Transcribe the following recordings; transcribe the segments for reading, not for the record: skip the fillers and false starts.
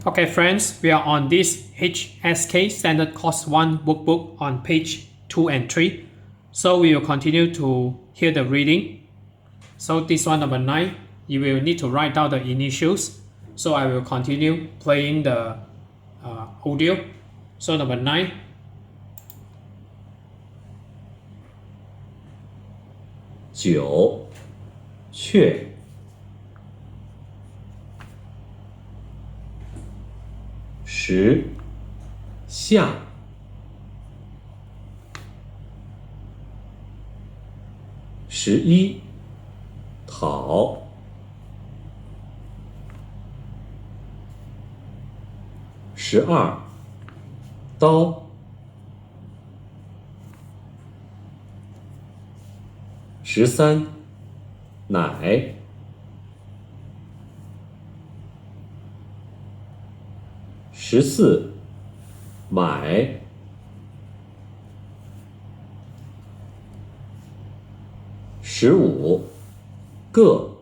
Okay, friends, we are on this HSK Standard Course 1 workbook on page 2 and 3. So we will continue to hear the reading. So this one, number 9, you will need to write down the initials. So I will continue playing the audio. So number 9. 9雀 10下 11讨 12刀 13奶 14买 15个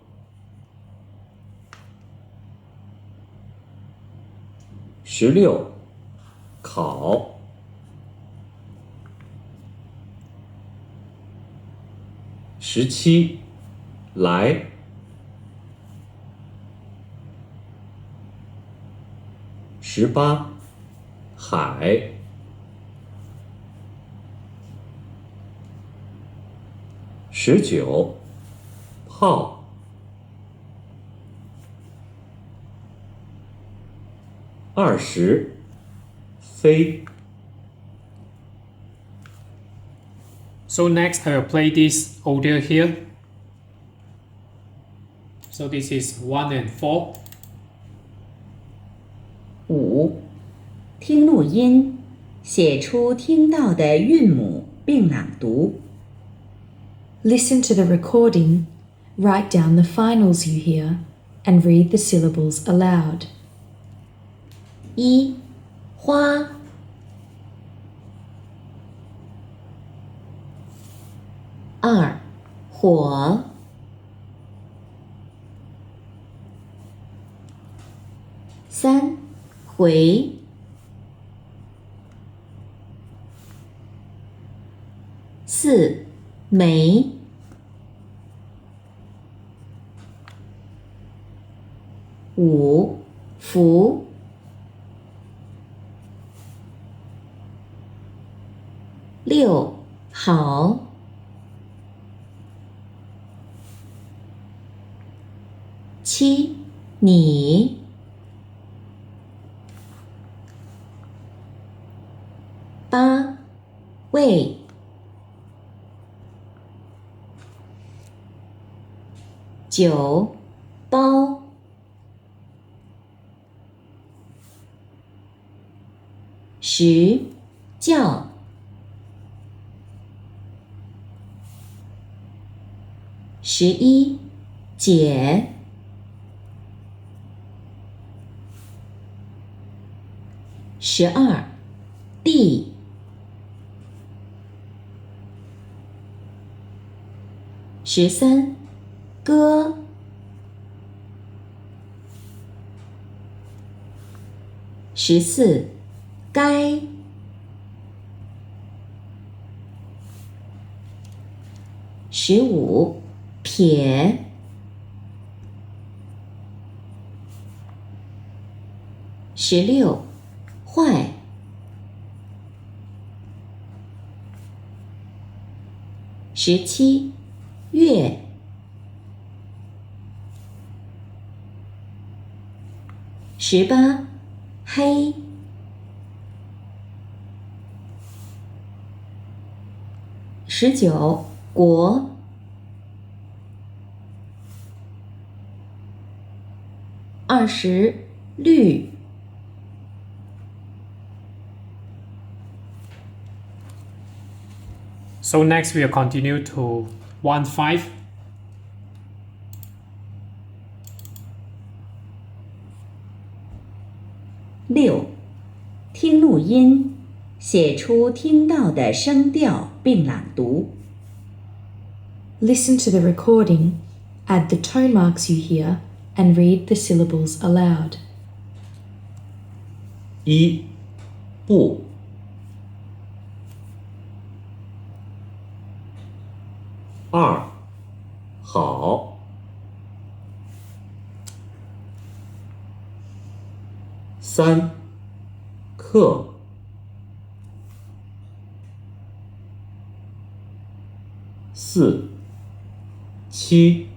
16考 17来 18海 19泡 20飞 So next I will play this audio here. So this is 1 and 4. 5. 听录音，写出听到的韵母并朗读。 Listen to the recording, write down the finals you hear, and read the syllables aloud. 1. 花 2. 火 3. 回 4. 梅 5. 福 6. 好 7. 你 8. 喂 9. 包 10. 叫 11. 解 12. 地 13. 歌 14. 该 15. 撇 16. 坏 17. 月 18. 黑 19. 国 20. 绿 So next we will continue to 1-5. 6. 听录音，写出听到的声调并朗读。 Listen to the recording, add the tone marks you hear, and read the syllables aloud. 一不，二好，三课，四七，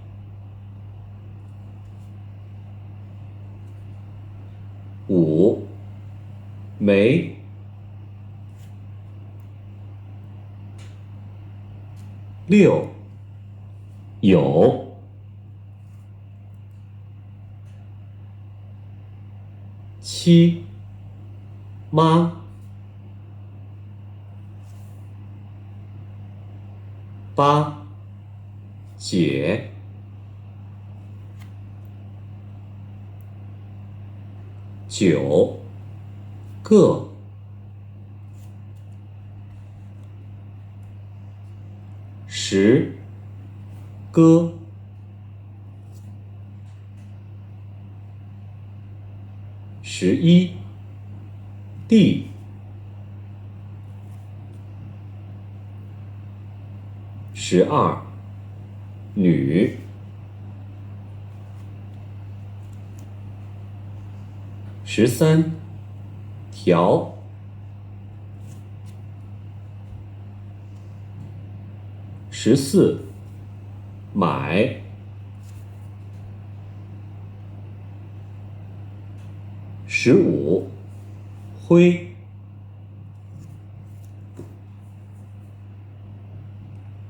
五没，六有，七妈，八姐，九个，十歌，11地，12女，13条，14买，15灰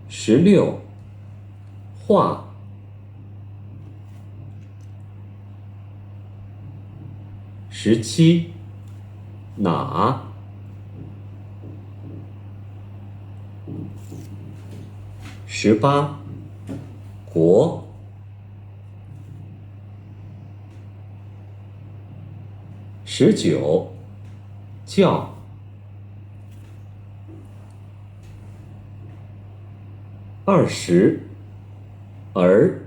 ，16画，17哪，18国，19叫，20儿。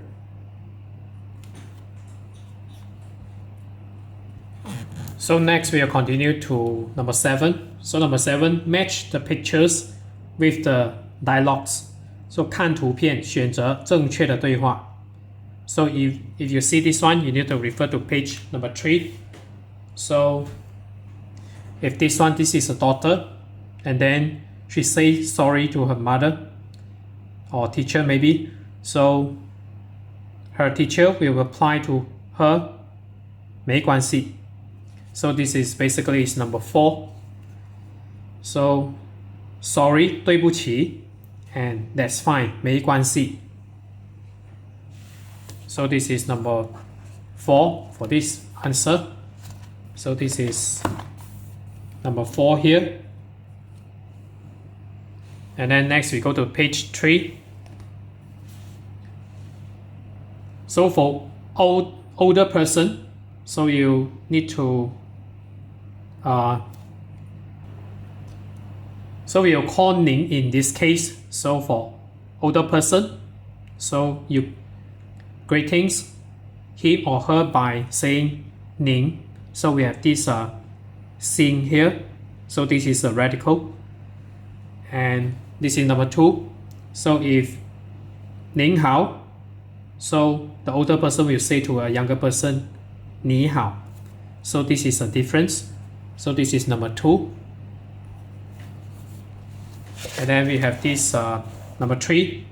So next we will continue to number 7. So number 7, match the pictures with the dialogues. So 看图片，选择正确的对话。So if you see this one, you need to refer to page number 3. So if this one, this is a daughter, and then she says sorry to her mother or teacher maybe. So her teacher will reply to her 没关系. So this is basically is number 4. So sorry 对不起 and that's fine 没关系. So this is number 4 for this answer. So this is number 4 here. And then next we go to page 3. So for older person, so you need to so we'll call Ning in this case. So for older person, so you greetings him or her by saying Ning. So we have this Xin here. So this is a radical. And this is number 2. So if Ning hao, so the older person will say to a younger person, Ni hao. So this is a difference. So this is number 2. And then we have this number 3.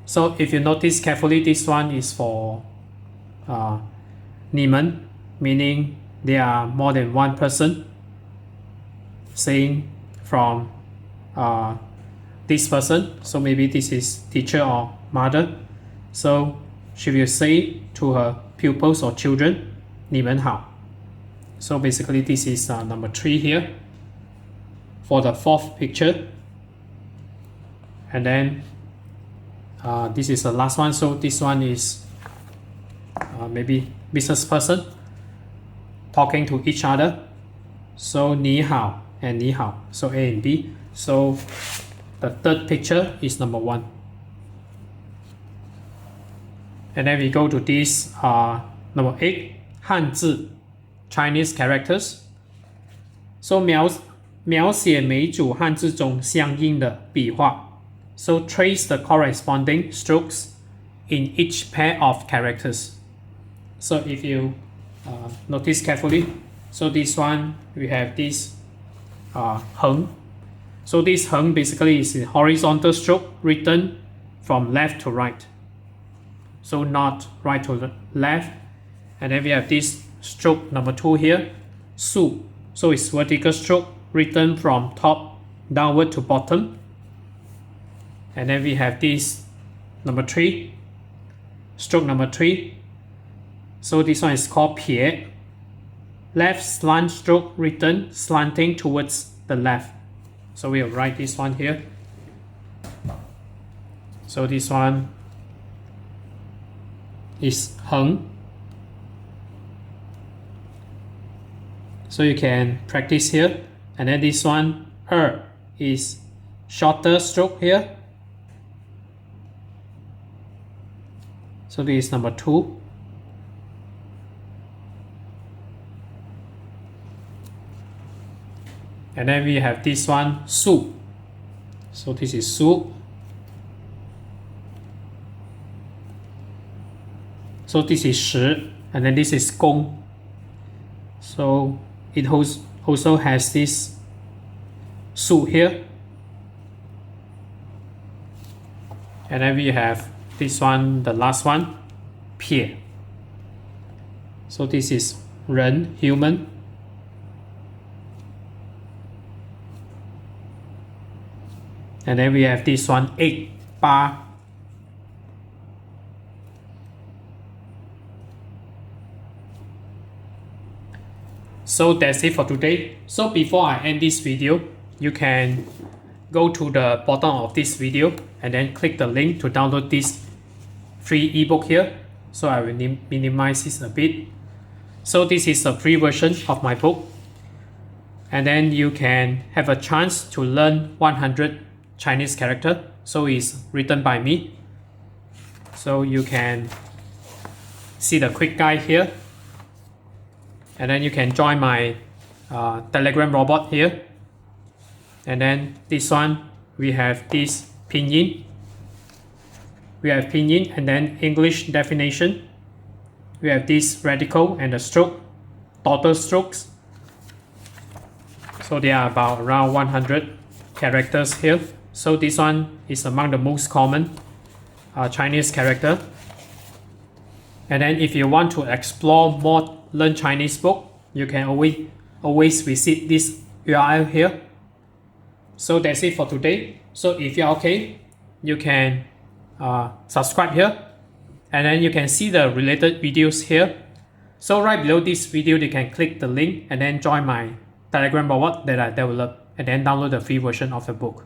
So if you notice carefully, this one is for 你们, meaning there are more than one person saying from this person. So maybe this is teacher or mother. So she will say to her pupils or children, 你们好. So basically this is number 3 here for the 4th picture. And then this is the last one. So this one is maybe business person talking to each other. So 你好 and 你好. So A and B. So the 3rd picture is number 1. And then we go to this number 8, 汉字, Chinese characters. So 描写每组汉字中相应的笔画。So trace the corresponding strokes in each pair of characters. So if you notice carefully, so this one we have this 横. So this 横 basically is a horizontal stroke written from left to right. So not right to left. And then we have this stroke number 2 here, 竖. So it's vertical stroke written from top downward to bottom. And then we have this number 3, stroke number 3. So this one is called 撇. Left slant stroke written slanting towards the left. So we'll write this one here. So this one is 横. So you can practice here. And then this one, 二 is shorter stroke here. So this is number 2. And then we have this one, 竖. So this is 竖. So this is 十, and then this is 公. So it also has this 竖 here. And then we have this one, the last one, 撇. So this is 人, human. And then we have this one, 8, 八. So that's it for today. So before I end this video, you can go to the bottom of this video and then click the link to download this free ebook here. So I will minimize this a bit. So this is a free version of my book. And then you can have a chance to learn 100 Chinese character. So it's written by me. So you can see the quick guide here. And then you can join my Telegram robot here. And then this one, we have this pinyin. We have pinyin and then English definition. We have this radical and the stroke, total strokes. So there are about around 100 characters here. So this one is among the most common Chinese character. And then if you want to explore more Learn Chinese book, you can always visit this URL here. So that's it for today. So if you're okay, you can subscribe here. And then you can see the related videos here. So right below this video, you can click the link and then join my Telegram bot that I developed and then download the free version of the book.